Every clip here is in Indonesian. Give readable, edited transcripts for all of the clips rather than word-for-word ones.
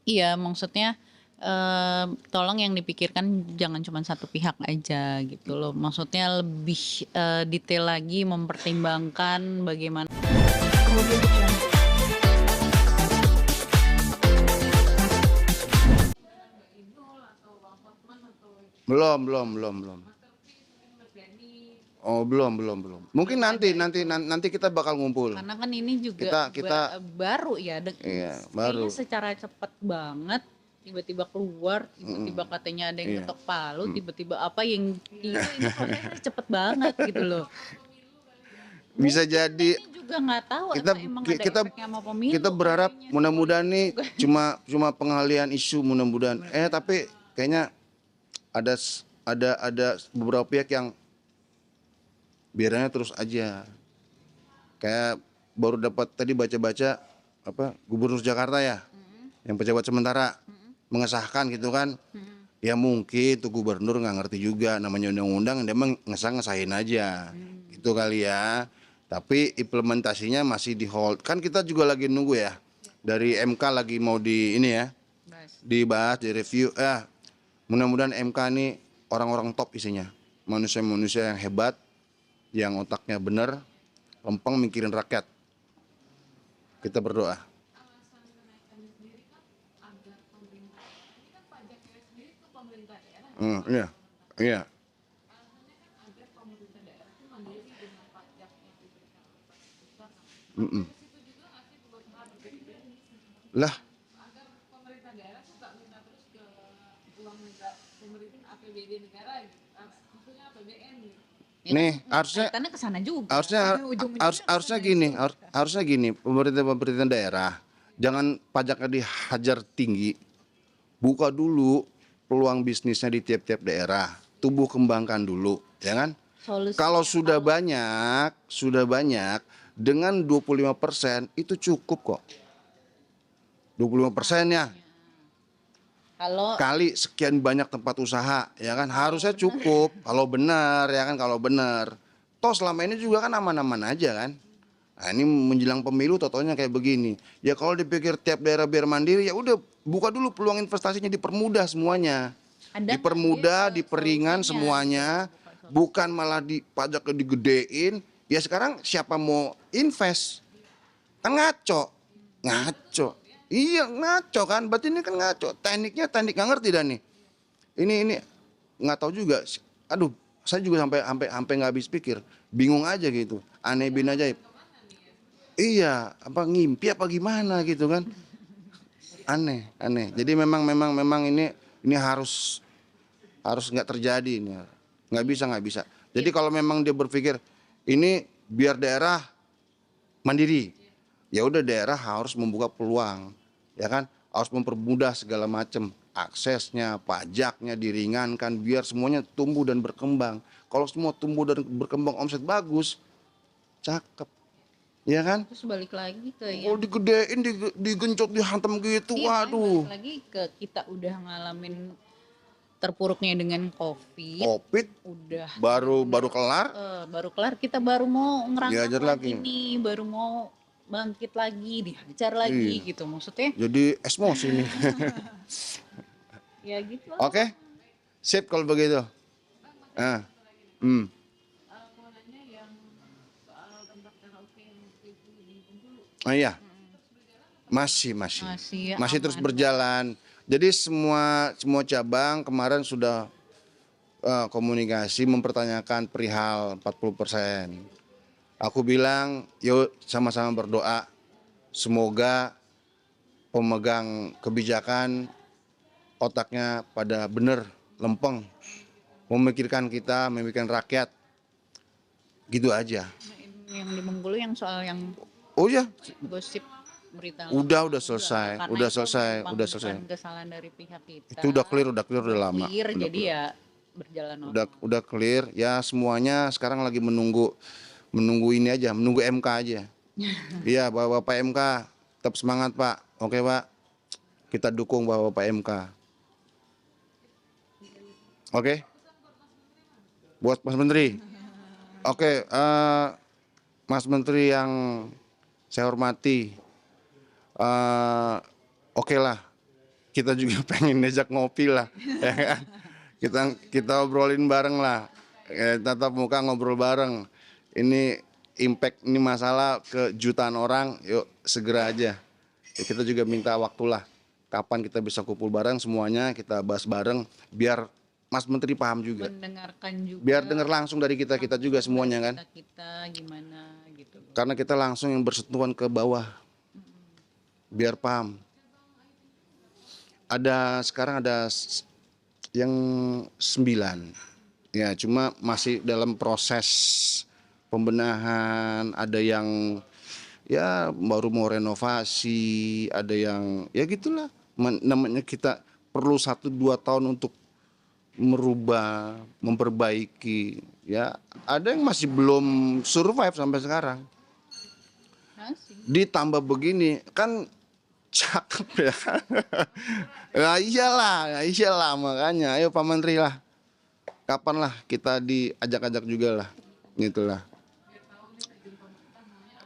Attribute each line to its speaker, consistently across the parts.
Speaker 1: Iya, maksudnya tolong yang dipikirkan jangan cuma satu pihak aja gitu loh. Maksudnya lebih detail lagi mempertimbangkan bagaimana.
Speaker 2: Belum. Oh, belum. Mungkin
Speaker 1: Belum
Speaker 2: nanti
Speaker 1: ada
Speaker 2: nanti
Speaker 1: itu.
Speaker 2: nanti kita bakal ngumpul.
Speaker 1: Karena kan ini juga
Speaker 2: Kita
Speaker 1: baru ya,
Speaker 2: iya,
Speaker 1: kayaknya
Speaker 2: baru.
Speaker 1: secara cepat banget tiba-tiba keluar, tiba-tiba katanya ada yang
Speaker 2: Iya.
Speaker 1: ketok palu, tiba-tiba apa yang ini prosesnya cepet banget gitu loh.
Speaker 2: Bisa
Speaker 1: Mungkin
Speaker 2: jadi
Speaker 1: ini juga nggak tahu
Speaker 2: kita
Speaker 1: apa emang ada
Speaker 2: kita
Speaker 1: efeknya sama pemilu
Speaker 2: kita berharap
Speaker 1: kayaknya si
Speaker 2: mudah-mudahan
Speaker 1: politik
Speaker 2: nih
Speaker 1: juga.
Speaker 2: cuma pengalihan isu mudah-mudahan. Tapi kayaknya ada beberapa pihak yang biarannya terus aja. Kayak baru dapat tadi baca-baca apa Gubernur Jakarta ya, yang pejabat sementara mengesahkan gitu kan. Ya mungkin tuh gubernur nggak ngerti juga namanya undang-undang, dia emang ngesahin aja, gitu kali ya. Tapi implementasinya masih di hold. Kan kita juga lagi nunggu ya, dari MK lagi mau di ini ya, dibahas, direview. Mudah-mudahan MK ini orang-orang top isinya, manusia-manusia yang hebat, yang otaknya bener, lempeng mikirin rakyat. Kita berdoa. Iya, iya. Mm-mm. Lah,
Speaker 1: Ya kan
Speaker 2: nih harusnya
Speaker 1: kaitannya ke sana juga.
Speaker 2: harusnya
Speaker 1: Ujung-ujungnya ke
Speaker 2: harusnya
Speaker 1: sana
Speaker 2: gini,
Speaker 1: juga.
Speaker 2: harusnya gini, pemerintah daerah jangan pajaknya dihajar tinggi, buka dulu peluang bisnisnya di tiap-tiap daerah, tumbuh kembangkan dulu, ya kan? Kalau
Speaker 1: Solusinya
Speaker 2: sudah banyak dengan 25% itu cukup kok. 25% ya
Speaker 1: kalau
Speaker 2: kali sekian banyak tempat usaha, ya kan, harusnya cukup kalau benar, ya kan, kalau benar. Toh selama ini juga kan aman-aman aja kan. Nah, ini menjelang pemilu totonya kayak begini. Ya kalau dipikir tiap daerah biar mandiri, ya udah buka dulu peluang investasinya, dipermudah semuanya.
Speaker 1: ada nggak dia
Speaker 2: Dipermudah, diperingan
Speaker 1: solusinya gitu,
Speaker 2: semuanya,
Speaker 1: bukan solusi.
Speaker 2: bukan malah pajaknya digedein. Ya sekarang siapa mau invest? Kan ngaco. Ngaco. Iya, ngaco kan. Berarti ini kan ngaco. Teknik nggak ngerti dah nih. Ini nggak tahu juga. Aduh, saya juga sampai sampai sampai nggak habis pikir. Bingung aja gitu. Aneh bin ajaib. Iya, apa ngimpi apa gimana gitu kan? Aneh. Jadi memang ini harus nggak terjadi ini. Nggak bisa. Jadi kalau memang dia berpikir ini biar daerah mandiri, ya udah daerah harus membuka peluang, ya kan? Harus mempermudah segala macam aksesnya, pajaknya diringankan biar semuanya tumbuh dan berkembang. Kalau semua tumbuh dan berkembang, omset bagus, cakep, ya kan?
Speaker 1: Terus balik lagi ke
Speaker 2: Kalau
Speaker 1: yang
Speaker 2: digedein, digencot, dihantam gitu,
Speaker 1: iya, makanya
Speaker 2: waduh.
Speaker 1: balik lagi ke kita udah ngalamin terpuruknya dengan COVID,
Speaker 2: Covid
Speaker 1: udah
Speaker 2: baru
Speaker 1: bener-bener,
Speaker 2: kelar,
Speaker 1: baru kelar kita baru mau ngerangkak
Speaker 2: diajar
Speaker 1: lagi
Speaker 2: lagi.
Speaker 1: nih, baru mau bangkit lagi, dihajar lagi
Speaker 2: Iya,
Speaker 1: gitu maksudnya.
Speaker 2: jadi esmosi nih.
Speaker 1: Ya gitu lah.
Speaker 2: Oke, sip kalau begitu. Ah, hmm. Oh iya, masih terus
Speaker 1: aman.
Speaker 2: berjalan. Jadi semua cabang kemarin sudah komunikasi mempertanyakan perihal 40%. Aku bilang, yuk sama-sama berdoa semoga pemegang kebijakan otaknya pada benar, lempeng, memikirkan kita, memikirkan rakyat, gitu aja.
Speaker 1: Yang di Bengkulu yang soal yang
Speaker 2: Oh ya,
Speaker 1: gosip berita
Speaker 2: udah
Speaker 1: karena
Speaker 2: selesai,
Speaker 1: itu memang
Speaker 2: udah selesai.
Speaker 1: bukan kesalahan dari pihak kita.
Speaker 2: Itu udah clear, udah lama.
Speaker 1: Clear,
Speaker 2: Udah
Speaker 1: jadi
Speaker 2: clear.
Speaker 1: ya berjalan normal.
Speaker 2: Udah clear. Ya semuanya sekarang lagi menunggu ini aja, menunggu MK aja. Iya, Bapak MK, tetap semangat Pak. Oke Pak, kita dukung Bapak MK. Oke, buat Mas Menteri. Oke, Mas Menteri yang saya hormati, oke lah, kita juga pengen diajak ngopi lah, ya kan? Kita obrolin bareng lah, tatap muka ngobrol bareng. Ini impact, ini masalah ke jutaan orang, yuk segera aja. Ya, kita juga minta waktulah, kapan kita bisa kumpul bareng semuanya, kita bahas bareng, biar Mas Menteri paham juga.
Speaker 1: Mendengarkan juga
Speaker 2: Biar dengar langsung dari kita juga semuanya kan.
Speaker 1: kita gimana gitu.
Speaker 2: Karena kita langsung yang bersentuhan ke bawah. Biar paham. Sekarang ada yang 9. Ya, cuma masih dalam proses pembenahan, ada yang ya baru mau renovasi, ada yang ya gitulah. Namanya kita perlu 1-2 tahun untuk merubah, memperbaiki. Ya, ada yang masih belum survive sampai sekarang.
Speaker 1: Masih.
Speaker 2: Ditambah begini, kan cakep ya. Nah, iyalah makanya. Ayo Pak Menteri lah. Kapan lah kita diajak-ajak juga lah. Gitulah.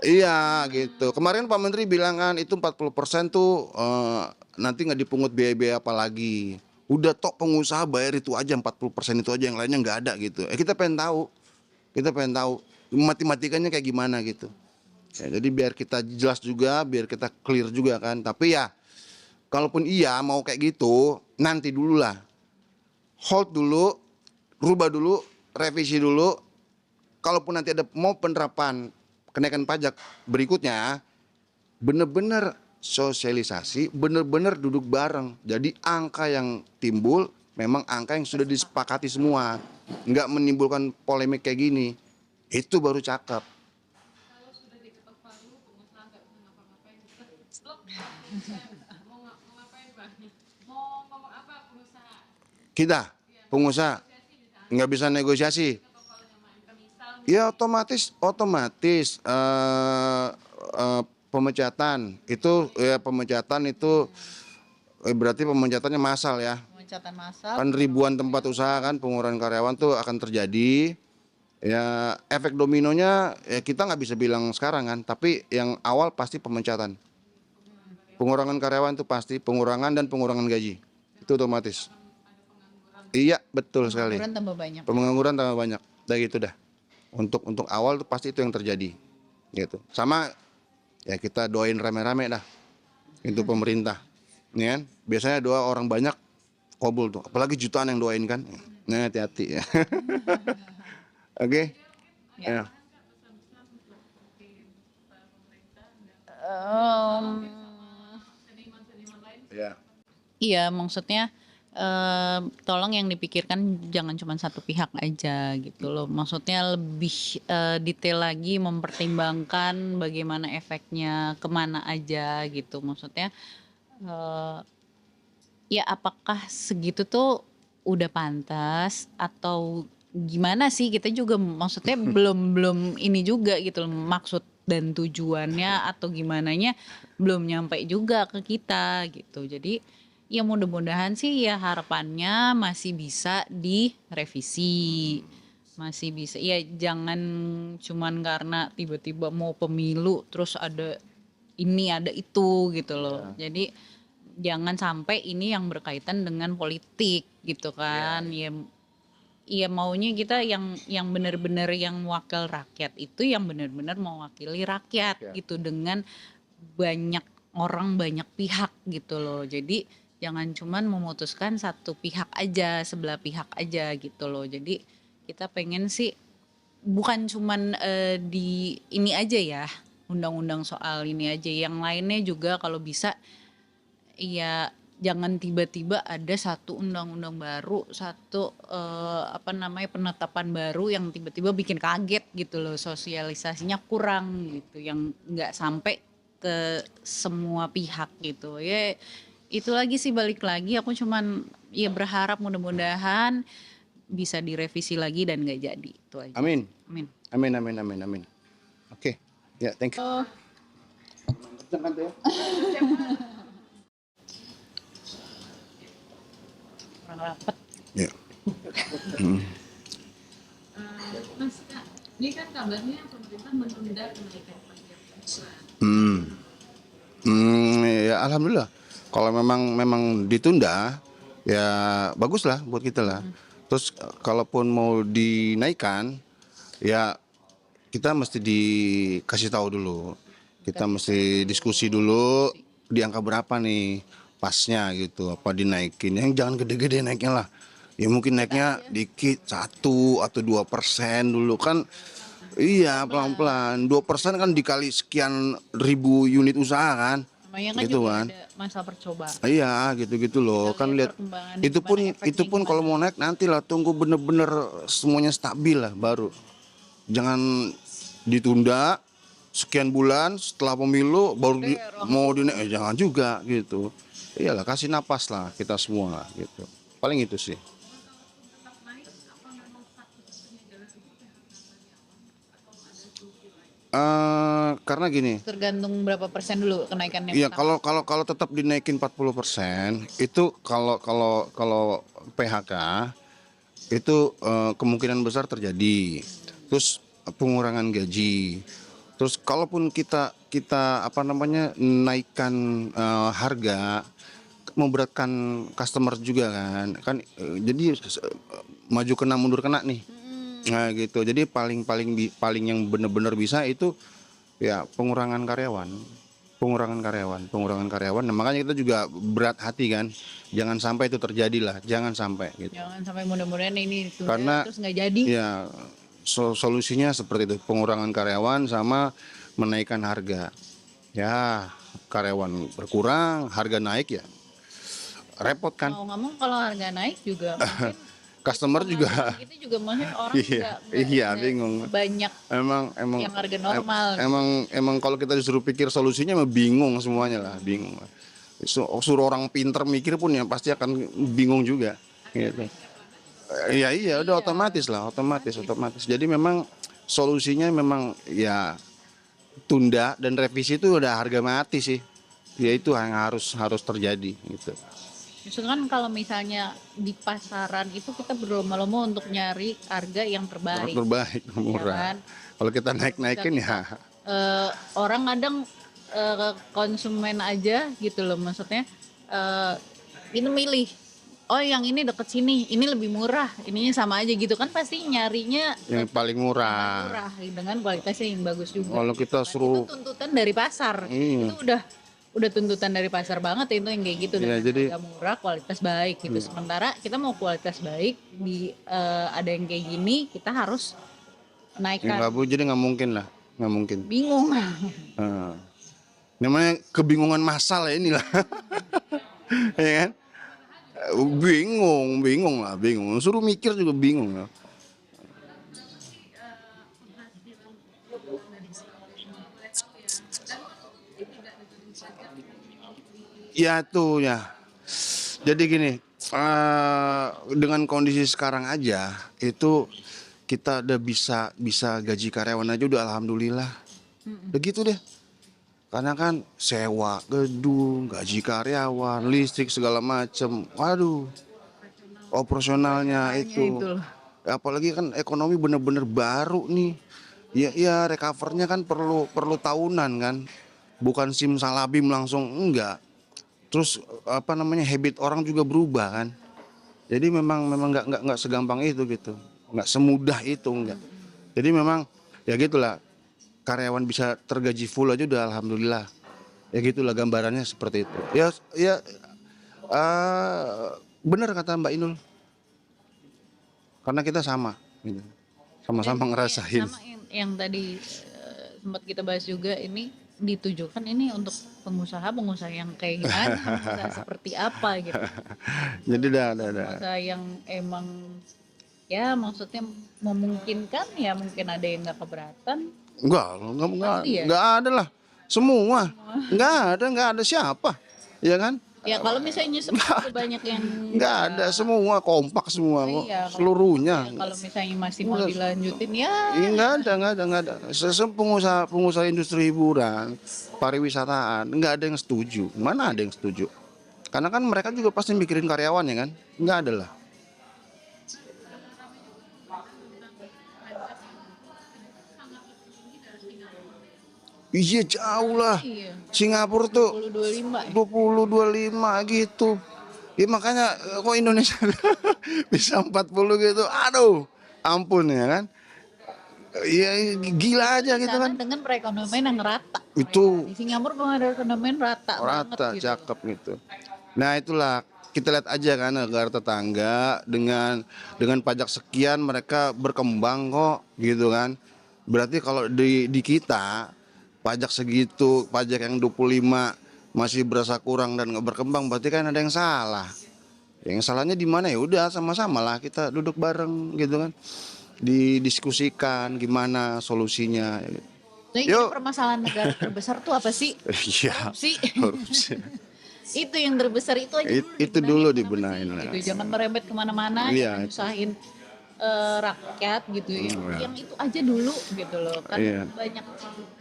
Speaker 2: Iya gitu. Kemarin Pak Menteri bilang kan itu 40% tuh nanti nggak dipungut biaya-biaya apa lagi. Udah tok pengusaha bayar itu aja 40% itu aja, yang lainnya nggak ada gitu. Kita pengen tahu. Kita pengen tahu matematikanya kayak gimana gitu. Ya, jadi biar kita jelas juga, biar kita clear juga kan. Tapi ya kalaupun iya mau kayak gitu, nanti dulu lah. Hold dulu, rubah dulu, revisi dulu. Kalaupun nanti ada mau penerapan kenaikan pajak berikutnya, bener-bener sosialisasi, bener-bener duduk bareng. Jadi angka yang timbul memang angka yang sudah disepakati semua, nggak menimbulkan polemik kayak gini. Itu baru cakep. Kita pengusaha nggak bisa negosiasi. Ya otomatis pemecatan itu ya berarti pemecatannya massal ya.
Speaker 1: Pemecatan massal.
Speaker 2: Kan ribuan tempat usaha kan, pengurangan karyawan tuh akan terjadi. Ya efek dominonya ya kita nggak bisa bilang sekarang kan, tapi yang awal pasti pemecatan. Pengurangan karyawan itu pasti, pengurangan dan pengurangan gaji. Itu otomatis. Iya, betul sekali.
Speaker 1: Pengangguran tambah banyak.
Speaker 2: Pengangguran tambah banyak. Udah gitu dah. Untuk awal tuh pasti itu yang terjadi. Gitu. Sama ya kita doain rame-rame dah. Itu pemerintah. Nih kan, biasanya doa orang banyak kabul tuh. Apalagi jutaan yang doain kan. Nah, hati-hati ya. Oke. Ya. Ya.
Speaker 1: Iya, maksudnya tolong yang dipikirkan jangan cuma satu pihak aja gitu loh. Maksudnya lebih detail lagi, mempertimbangkan bagaimana efeknya, kemana aja gitu. Maksudnya ya apakah segitu tuh udah pantas atau gimana sih, kita juga maksudnya belum ini juga gitu loh, maksud dan tujuannya atau gimananya belum nyampe juga ke kita gitu. Jadi ya mudah-mudahan sih ya harapannya masih bisa direvisi. Masih bisa. Ya jangan cuman karena tiba-tiba mau pemilu terus ada ini ada itu gitu loh. Jadi jangan sampai ini yang berkaitan dengan politik gitu kan. Ya maunya kita yang benar-benar yang wakil rakyat itu yang benar-benar mewakili rakyat gitu, dengan banyak orang, banyak pihak gitu loh. Jadi jangan cuman memutuskan satu pihak aja, sebelah pihak aja gitu loh. Jadi kita pengen sih bukan cuman di ini aja ya, undang-undang soal ini aja, yang lainnya juga kalau bisa ya jangan tiba-tiba ada satu undang-undang baru, satu penetapan baru yang tiba-tiba bikin kaget gitu loh, sosialisasinya kurang gitu, yang nggak sampai ke semua pihak gitu. Ya itu lagi sih, balik lagi aku cuman ya berharap mudah-mudahan bisa direvisi lagi dan nggak jadi, itu aja.
Speaker 2: Amin.
Speaker 1: Amin.
Speaker 2: Amin, amin, amin, amin. Oke. Ya, thank you.
Speaker 1: Rapat.
Speaker 2: Ya.
Speaker 3: Mas, Kak, ini kan kabarnya pemerintah menunda kenaikan pajak.
Speaker 2: Ya alhamdulillah. Kalau memang ditunda, ya bagus lah buat kita lah. Terus kalaupun mau dinaikkan, ya kita mesti dikasih tahu dulu. Kita mesti diskusi dulu di angka berapa nih pasnya gitu. Apa dinaikin? Yang jangan gede-gede naiknya lah. Ya mungkin naiknya dikit 1 atau 2% dulu kan. Iya pelan-pelan. 2% kan dikali sekian ribu unit usaha kan.
Speaker 1: Namanya kan
Speaker 2: Gitu
Speaker 1: juga
Speaker 2: kan.
Speaker 1: ada masa percobaan.
Speaker 2: Iya gitu-gitu loh.
Speaker 1: Kita
Speaker 2: Kan lihat
Speaker 1: perkembangannya
Speaker 2: itu pun
Speaker 1: gimana,
Speaker 2: itu
Speaker 1: efeknya
Speaker 2: pun kalau
Speaker 1: gimana.
Speaker 2: mau naik nanti lah tunggu bener-bener semuanya stabil lah baru. Jangan ditunda sekian bulan setelah pemilu baru mau dinaik, jangan juga gitu. Iyalah kasih napas lah kita semua lah gitu. Paling itu sih. Karena gini,
Speaker 1: Tergantung berapa persen dulu kenaikannya
Speaker 2: iya
Speaker 1: pertama.
Speaker 2: kalau tetap dinaikin 40% itu kalau PHK itu kemungkinan besar terjadi. Terus pengurangan gaji. Terus kalaupun kita kita apa namanya naikkan harga memberatkan customer juga kan jadi maju kena mundur kena nih. Nah gitu. Jadi paling yang benar-benar bisa itu ya pengurangan karyawan. Nah, makanya kita juga berat hati kan, jangan sampai itu terjadi lah, jangan sampai gitu.
Speaker 1: Jangan sampai mudah-mudahan ini ditunda
Speaker 2: Karena
Speaker 1: terus nggak jadi.
Speaker 2: ya solusinya seperti itu, pengurangan karyawan sama menaikkan harga. Ya karyawan berkurang, harga naik ya repot kan.
Speaker 1: Mau nggak mau kalau harga naik juga mungkin
Speaker 2: Customer juga
Speaker 1: kita juga maksudnya orang
Speaker 2: iya
Speaker 1: nggak
Speaker 2: bingung.
Speaker 1: banyak
Speaker 2: Emang
Speaker 1: yang harga normal.
Speaker 2: emang kalau kita disuruh pikir solusinya emang bingung semuanya lah, bingung lah. Suruh orang pinter mikir pun ya pasti akan bingung juga gitu. Iya udah otomatis lah, otomatis. Jadi memang solusinya memang ya tunda dan revisi itu udah harga mati sih. Ya itu yang harus terjadi gitu.
Speaker 1: Justru kan kalau misalnya di pasaran itu kita berlomba-lomba untuk nyari harga yang terbaik.
Speaker 2: Terbaik, murah.
Speaker 1: kan?
Speaker 2: Kalau kita naik-naikin ya
Speaker 1: Orang kadang konsumen aja gitu loh, maksudnya ini milih, oh yang ini deket sini, ini lebih murah, ininya sama aja gitu kan, pasti nyarinya
Speaker 2: yang paling murah.
Speaker 1: murah dengan kualitasnya yang bagus juga.
Speaker 2: Kalau kita suruh
Speaker 1: Itu tuntutan dari pasar.
Speaker 2: Iya.
Speaker 1: Itu udah tuntutan dari pasar banget itu yang kayak gitu,
Speaker 2: Iya,
Speaker 1: dengan
Speaker 2: jadi
Speaker 1: harga murah kualitas baik gitu. Sementara kita mau kualitas baik di ada yang kayak gini, kita harus naikkan.
Speaker 2: jadi nggak mungkin lah, nggak mungkin.
Speaker 1: Bingung.
Speaker 2: Nah, namanya kebingungan massal ya inilah, ya kan? Bingung. Suruh mikir juga bingung lah. Ya tuh ya. Jadi gini, dengan kondisi sekarang aja itu kita udah bisa gaji karyawan aja udah alhamdulillah. Begitu deh. Karena kan sewa gedung, gaji karyawan, listrik segala macem. Waduh, operasionalnya itu.
Speaker 1: Itu loh.
Speaker 2: Apalagi kan ekonomi bener-bener baru nih. Ya recovernya kan perlu tahunan kan. Bukan simsalabim langsung enggak. Terus apa namanya habit orang juga berubah kan. Jadi memang nggak segampang itu gitu. Nggak semudah itu enggak. Jadi memang ya gitulah. Karyawan bisa tergaji full aja udah alhamdulillah. Ya gitulah gambarannya seperti itu. Ya benar kata Mbak Inul. Karena kita sama gitu. Sama-sama ngerasain.
Speaker 1: Sama yang tadi sempat kita bahas juga, ini ditujukan ini untuk pengusaha yang kayak gimana, pengusaha seperti apa gitu.
Speaker 2: Jadi dah.
Speaker 1: Pengusaha yang emang ya maksudnya memungkinkan, ya mungkin ada yang nggak keberatan.
Speaker 2: Enggak,
Speaker 1: ya?
Speaker 2: enggak ada lah. Semua. Enggak ada siapa. Ya kan?
Speaker 1: Ya kalau misalnya seperti banyak yang
Speaker 2: Enggak ada, semua kompak semua kok.
Speaker 1: iya,
Speaker 2: Seluruhnya.
Speaker 1: kalau misalnya masih mau dilanjutin ya
Speaker 2: Enggak ada. Pengusaha industri hiburan, pariwisataan, enggak ada yang setuju. Mana ada yang setuju? Karena kan mereka juga pasti mikirin karyawan ya kan? Enggak ada lah. Iya jauh lah.
Speaker 1: Iya.
Speaker 2: Singapura tuh
Speaker 1: 20-25 ya.
Speaker 2: 20-25 gitu. Ya makanya kok Indonesia bisa 40 gitu. Aduh, ampun ya kan. Ya gila aja
Speaker 1: Di
Speaker 2: gitu
Speaker 1: sana
Speaker 2: kan.
Speaker 1: dengan perekonomian yang rata.
Speaker 2: Itu
Speaker 1: Di Singapura perekonomian rata banget
Speaker 2: rata,
Speaker 1: gitu.
Speaker 2: cakep gitu. Nah itulah kita lihat aja kan negara tetangga dengan pajak sekian mereka berkembang kok gitu kan. Berarti kalau di kita pajak segitu, pajak yang 25 masih berasa kurang dan nggak berkembang, berarti kan ada yang salah. Yang salahnya di mana ya udah sama-sama lah kita duduk bareng gitu kan. Didiskusikan gimana solusinya.
Speaker 1: Nah, jadi
Speaker 2: Yuk.
Speaker 1: permasalahan negara terbesar tuh apa sih?
Speaker 2: Iya.
Speaker 1: Korupsi.
Speaker 2: Korupsi.
Speaker 1: Itu yang terbesar itu aja
Speaker 2: Itu dulu dibenahin lah.
Speaker 1: gitu. Jangan merembet kemana-mana,
Speaker 2: Iya.
Speaker 1: jangan nyusahin rakyat gitu ya.
Speaker 2: Iya.
Speaker 1: Yang itu aja dulu gitu loh. Kan
Speaker 2: Iya.
Speaker 1: banyak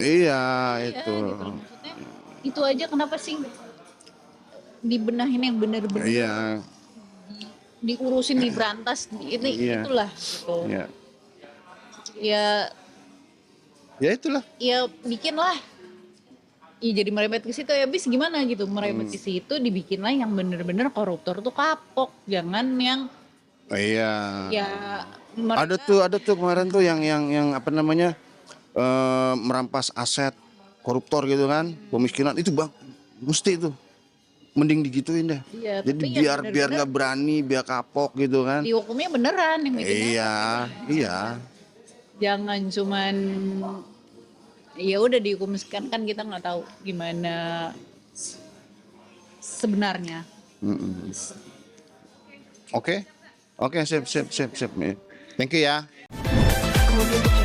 Speaker 2: Iya
Speaker 1: ya,
Speaker 2: itu.
Speaker 1: gitu loh. Maksudnya itu aja kenapa sih dibenahin yang benar-benar
Speaker 2: Iya.
Speaker 1: diurusin diberantas ini
Speaker 2: Iya.
Speaker 1: itulah gitu.
Speaker 2: Iya.
Speaker 1: Ya
Speaker 2: Ya itulah.
Speaker 1: ya bikin lah. Ya jadi merembet ke situ ya bis gimana gitu merembet ke situ dibikinlah yang bener-bener koruptor tuh kapok, jangan yang
Speaker 2: Iya.
Speaker 1: ya mereka
Speaker 2: Ada tuh kemarin tuh yang apa namanya merampas aset koruptor gitu kan, pemiskinan itu bang, mesti itu mending digituin deh.
Speaker 1: Iya,
Speaker 2: Jadi
Speaker 1: tapi yang
Speaker 2: biar
Speaker 1: bener-bener
Speaker 2: nggak berani, biar kapok gitu kan.
Speaker 1: dihukumnya beneran yang bikinnya.
Speaker 2: Iya, iya.
Speaker 1: Jangan cuman ya udah dihukum kan kita nggak tahu gimana sebenarnya.
Speaker 2: Mm-mm. Oke, sip. Thank you ya.
Speaker 1: Kemudian